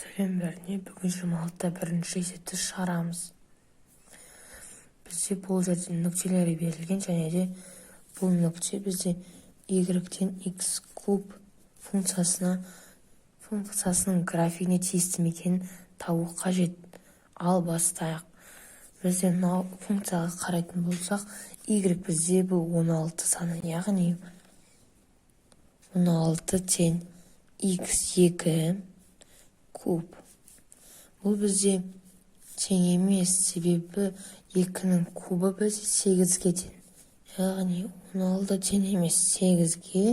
Сәлем бәріне, бүгін 26-та бірінші есепті шығарамыз. Бізде бұл жерде нүктелері берілген, және де бұл нүкте бізде y-тен x куб функциясының графигіне тиісті ме екенін табу қажет. Ал бастайық. Бізде мынау функцияға қарайтын болсақ, y бізде бұл 16 саны, яғни 16 тен x2 куб. Бұл бізде тең емес, себебі 2-нің кубы бізде 8-ге тең. Яғни 16 тең емес 8-ге.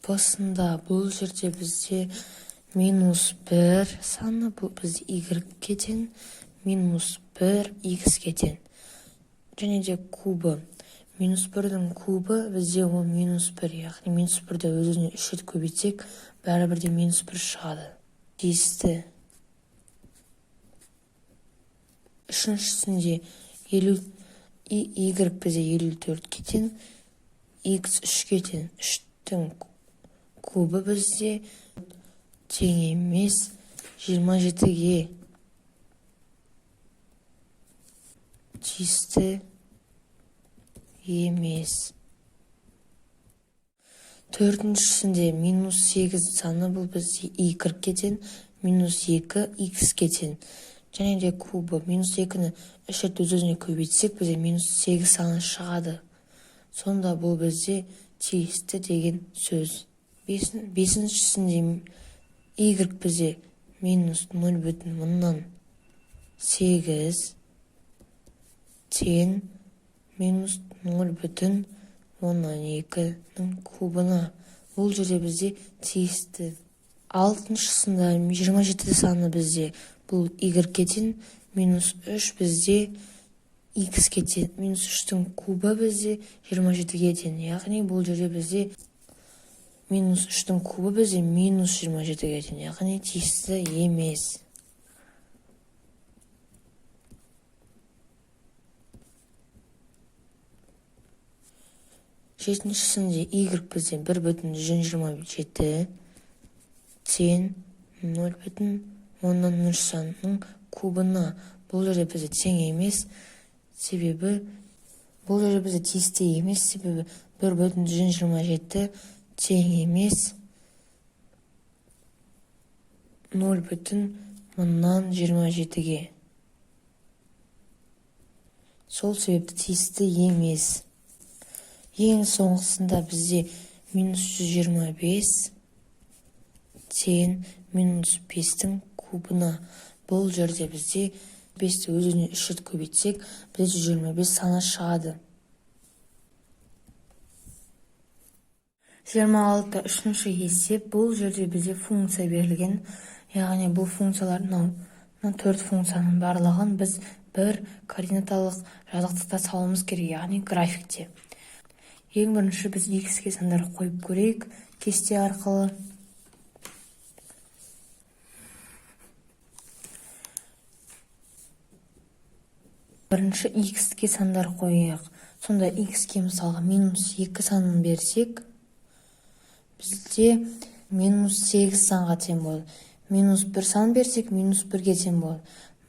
Басында бұл жерде бізде -1 саны, бұл бізде y-ге тең, -1 x-ге тең. Және де кубы. -1-дің кубы бізде ол -1, яғни -1-ді өзіне 3 рет көбейтсек, бәрібірде -1 шығады. Тиісті. Үшіншісінде y бізде 54-ге тең, x 3-ге тең. 3-тің кубы бізде тең емес 27-ге. Тиісті емес. Төртіншісінде -8 саны, бұл бізде y-ге тең, -2 x-ге тең. Және де кубы. -2-ні 3 рет өзіне көбейтсек, бізде -8 саны шығады. Сонда бұл бізде тиісті деген сөз. Бесіншісінде y бізде -0,8 тең -0,2-ның кубына. Бұл жерде бізде тиісті. Алтыншысында 27 саны бізде бұл y-ге тең, -3 бізде x-ге тең. -3-тің кубы бізде 27-ге тең. Яғни бұл жерде бізде -3-тің кубы бізде -27-ге тең. Яғни тиісті емес. Жетіншісінде y бізде 1,127 тең 0,10 санының кубына. Бұл жерде бізде тең емес, себебі бұл жерде бізде тиісті емес, себебі 1,127 тең емес 0,1027-ге. Сол себепті тиісті емес. Ең соңғысында бізде -125 тең -5-тің кубына. Бұл жерде бізде 5-ті өзіне 3 рет көбейтсек, бізде 125 саны шығады. 26-та үшінші есеп. Бұл жерде бізде функция берілген. Яғни бұл функциялар, 4 функцияның барлығын біз бір координаталық жазықтықта салуымыз керек, яғни графикте. Ең бірінші біз x-ге сандар қойып көрейік кесте арқылы. Бірінші x-ге сандар қойық. Сонда x-ге мысалға -2 санын берсек, бізде -8 санға тең болады. -1 сан берсек, -1-ге тең болады.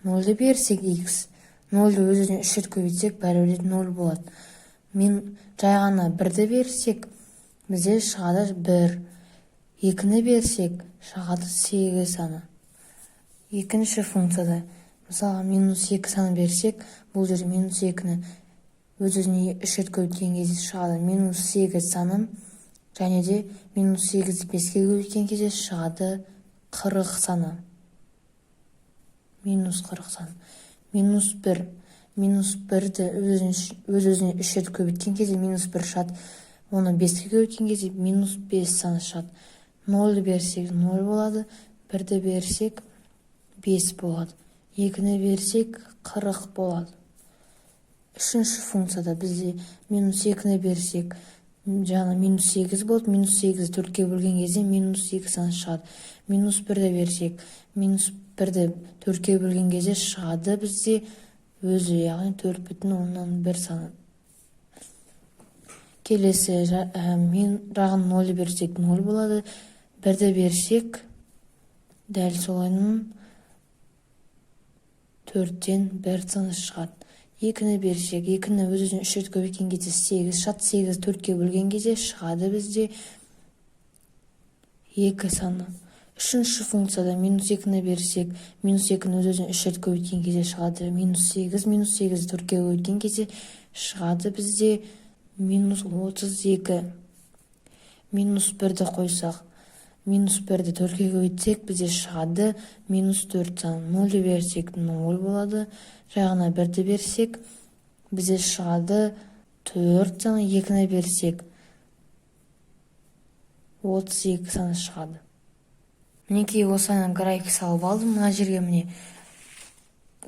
0-ді берсек x, 0-ді өзіне 3 рет көбейтсек, бәрібір 0 болады. Жай ғана 1-ді берсек, бізде шығады 1. 2-ні берсек, шығады 8 саны. Екінші функцияда, мысалға -2 саны берсек, бұл жерде -2-ні өзіне 3 рет көбейткен кезде шығады -8 саны. Және де -8-ді 5-ге көбейткен кезде шығады 40 саны. -40 саны. -1. -1-ді өзіне 3 рет көбейткен кезде -1 шығады. Оны 5-ге көбейткен кезде -5 саны шығады. 0-ді берсек 0 болады. 1-ді берсек 5 болады. 2-ні берсек 40 болады. Үшінші функцияда бізде -2-ні берсек, жаңа -8 болды. -8-ді 4-ге бөлген кезде -2 саны шығады. -1-ді берсек, -1-ді 4-ге бөлген кезде шығады бізде өзі, яғни 4,1 саны. келесі мен жағын 0 берсек 0 болады. 1-ді берсек дәл солайынан 4-тен 1 саны шығады. 2-ні берсек 2-ні өз-өзінен 3 рет көбейткен кезде 8 шығады. 8 4-ке бөлген кезде шығады бізде 2 саны. Үшінші функцияда -2-ні берсек, -2-ні өз-өзінен 3 рет көбейткен кезде шығады -8, -8 4-ке көбейткен кезде шығады бізде -32. -1-ді қойсақ, -1-ді 4-ке көбейтсек бізде шығады -4 саны. 0 берсек 0 болады. Жағына 1-ді берсек бізде шығады 4 саны. 2-ні берсек 32 саны шығады. Мінекей осыны график салып алдым. Мына жерге міне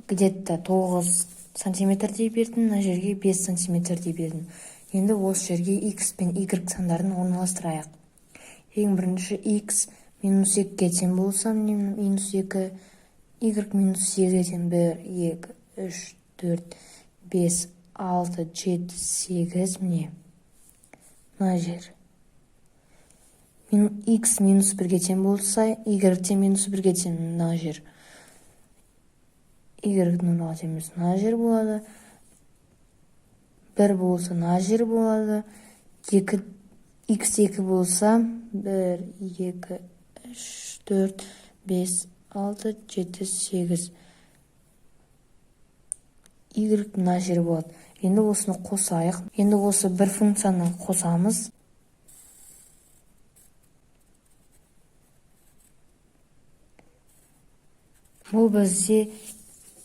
где-то 9 сантиметрдей бердім, мына жерге 5 сантиметрдей бердім. Енді осы жерге x пен y сандарын орналастырайық. Ең бірінші x -2-ге тең болса, -2, y -8-ге тең 1, 2, 3, 4, 5, 6, 7, 8 міне мына жер. X -1-ге тең болса, y те -1-ге тең мына жер. Y 0-ға тең емес мына жер болады. 1 болса мына жер болады. X 2 болса 1, 2, 3, 4, 5, 6, 7, 8. Y мына жер болады. Енді осыны қосайық. Енді осы бір функцияны қосамыз. Бұл бізде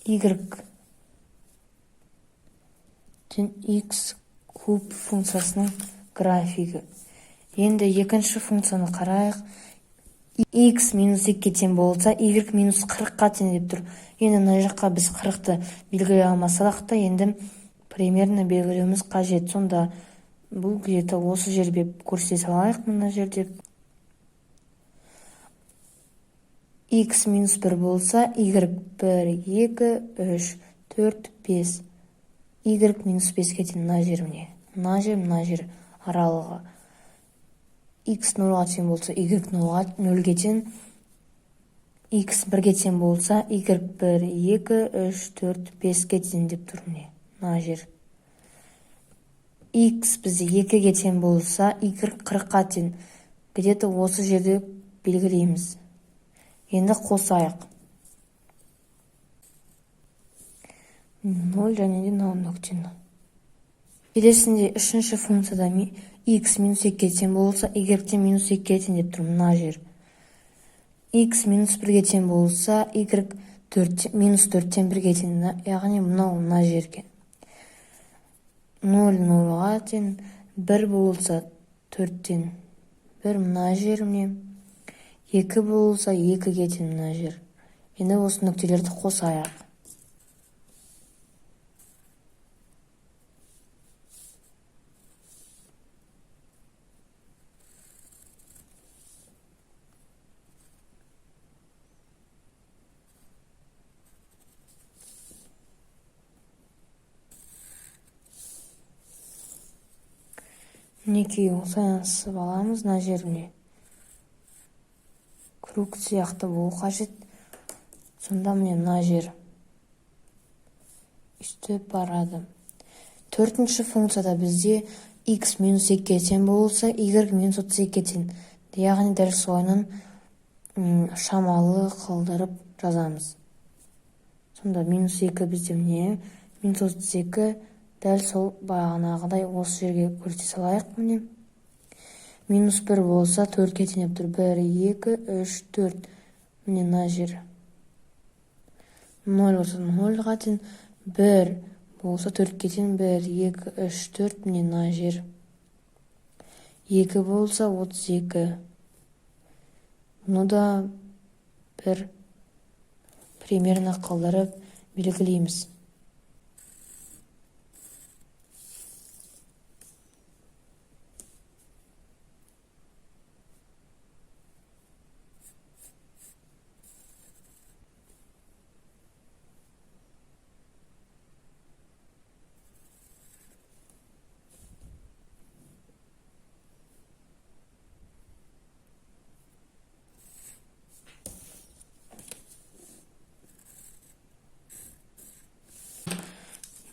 y x куб функциясының графигі. Енді екінші функцияны қарайық. X -2-ге тең болса, y -40-ға тең деп тұр. Енді мына жаққа біз 40-ты белгілей алмасақ та, енді примерно белгілеуіміз қажет. Сонда бұл где-то осы жерге көрсете салайық. Мына жерде x -1 болса, y 1, 2, 3, 4, 5. Y -5-ге тең мына жер міне. Мына жер аралығы. X 0-ға тең болса, y 0-ге тең. X 1-ге тең болса, y 1, 2, 3, 4, 5-ге тең деп тұр міне. Мына жер. X бізде 2-ге тең болса, y 40-ға тең. Где-то осы жерде белгілейміз. Енді қосайық. 0 және де 0 нүктені. Келесінде үшінші функцияда x -2-ге тең болса, y те -2-ге тең деп тұр мына жер. X -1-ге тең болса, y -4-тен 1-ге тең, яғни мына жерге. 0 0-ға тең, 1 болса 4-тен 1 мына жер міне. 2 болса 2-ге тең мына жер. Енді осы нүктелерді қосайық. Мінекей осыны сызып аламыз. Мына жеріне круг сияқты болу қажет. Сонда міне мына жер үстеп барады. Төртінші функцияда бізде x -2-ге тең болса, y -32-ге тең. Яғни дәл солайынан шамалы қылдырып жазамыз. Сонда -2 бізде міне, -32 дәл сол бағанағыдай осы жерге көрсете салайық міне. -1 болса 4-ге тең деп тұр. 1, 2, 3, 4. Міне мына жер. 0 болса 0-ға тең. 1 болса 4-ге тең. 1, 2, 3, 4. Міне мына жер. 2 болса 32. Бұны да бір примерно қылдырып белгілейміз.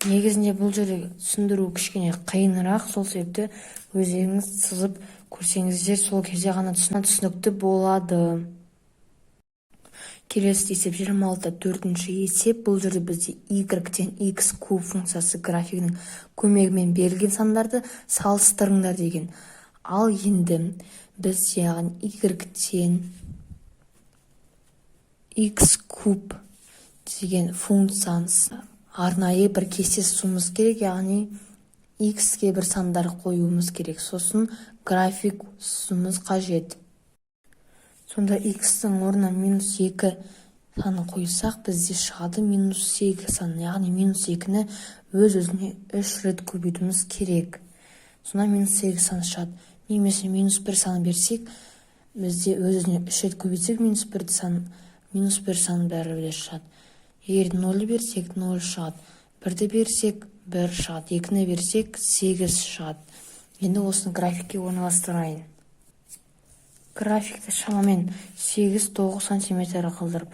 негізінде бұл жерде түсіндіру кішкене қиынырақ, сол себепті өздеріңіз сызып көрсеңіздер сол кезде ғана түсінікті болады. Келесі есеп 26. Төртінші есеп. Бұл жерде бізде y-тен x куб функциясы графигінің көмегімен берілген сандарды салыстырыңдар деген. Ал енді біз яғни y-тен x куб деген функцияны арнайы бір кесте сызуымыз керек, яғни x-ке бір сандар қоюымыз керек. Сосын график сызуымыз қажет. Сонда x-тің орнына -2 санын қойсақ, бізде шығады -8 саны. Яғни -2-ні өз-өзіне 3 рет көбейтуіміз керек. Сонда -8 саны шығады. Немесе -1 санын берсек, бізде өз-өзіне 3 рет көбейтсек, -1 санын бәрібір шығады. Егер 0 берсек, 0 шығады. 1-ді берсек, 1 шығады. 2-ні берсек, 8 шығады. Енді осыны графикке орналастырайын. Графикті шамамен 8-9 сантиметр қылдырып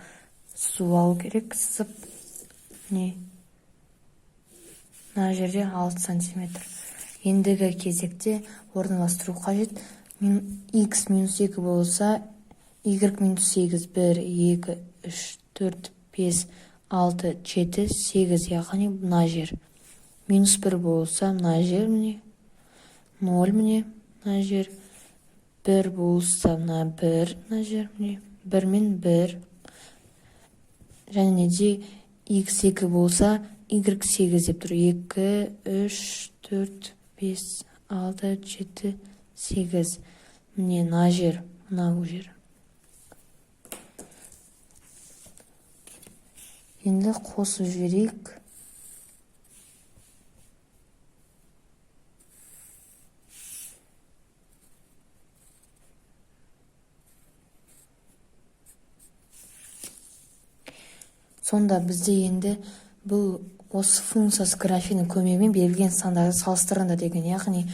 сызу алу керек. Сызып, мына жерде 6 сантиметр. Ендігі кезекте орналастыру қажет. X -2 болса, y -8, 1, 2, 3, 4, 5, 6, 7, 8, яғни мына жер. -1 болса, мына жер, 0, мына жер. 1 болса, мына 1, мына жер, 1 мен 1. Және де x2 болса, y8 деп тұр. 2, 3, 4, 5, 6, 7, 8. Мына жер, мынау жер. Енді қосып жіберейік. Сонда бізде енді бұл осы функциясы графигінің көмегімен берілген сандарды салыстырыңдар деген. Яғни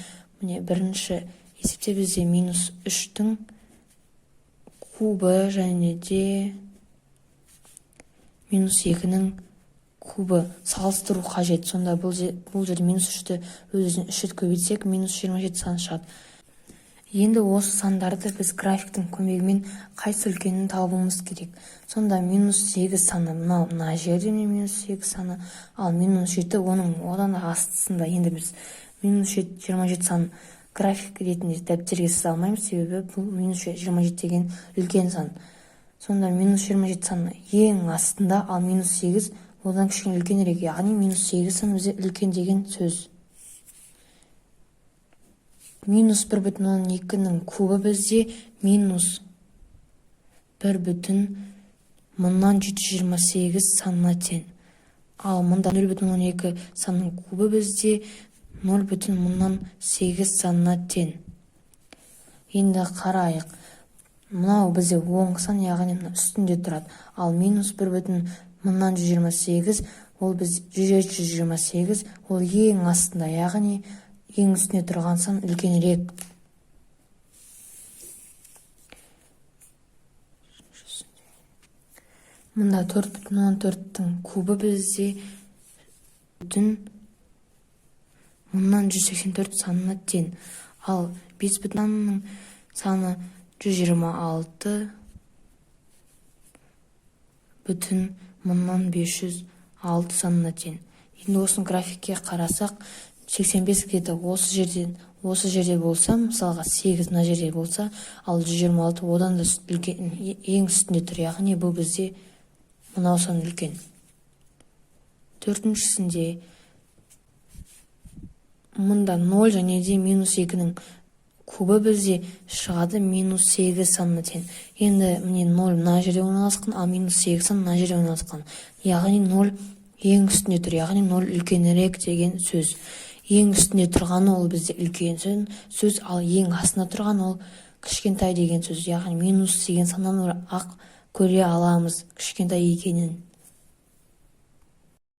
бірінші есепте бізде -3-тің кубы және де -2-нің кубы салыстыру қажет. Сонда бұл жерде -3-ті өзіне 3 рет көбейтсек, -27 сан шығады. Енді осы сандарды біз графиктің көмегімен қайсы үлкенін табуымыз керек. Сонда -8 саны мына жерде -8 саны, ал -7 одан да астысында. Енді біз -27 сан график ретінде дәптерге сыза алмаймыз, себебі бұл -27 деген үлкен сан. Сонда -27 саны ең астында, ал -8 одан кішкене үлкенірек, яғни -8 саны бізде үлкен деген сөз. -1,2-нің кубы бізде -1,728 санына тең. Ал мұнда 0,2 санның кубы бізде 0,8 санына тең. Енді қарайық. Мынау бізде оң сан, яғни үстінде тұрады. Ал -1,128 ол біз 128, ол ең астында, яғни ең үстіне тұрған сан үлкенірек. Мұнда 4,14-тің кубы бізде 1,184 санына тең. Ал 5,ның саны 126,506 санына тең. Енді осының графикке қарасақ, 85 где-то осы жерде болса, мысалға 8 мына жерде болса, ал 126 одан да ең үстінде тұр, яғни бұл бізде мынау сан үлкен. Төртіншісінде мұнда 0 және де -2-нің кубы бізде шығады -8 санына тең. Енді 0 мына жерде орналасқан, ал -8 сан мына жерде орналасқан. Яғни 0 ең үстінде тұр, яғни 0 үлкенірек деген сөз. Ең үстінде тұрғаны ол бізде үлкен сөз, ал ең астында тұрған ол кішкентай деген сөз. Яғни минус деген саннан ақ көре аламыз кішкентай екенін.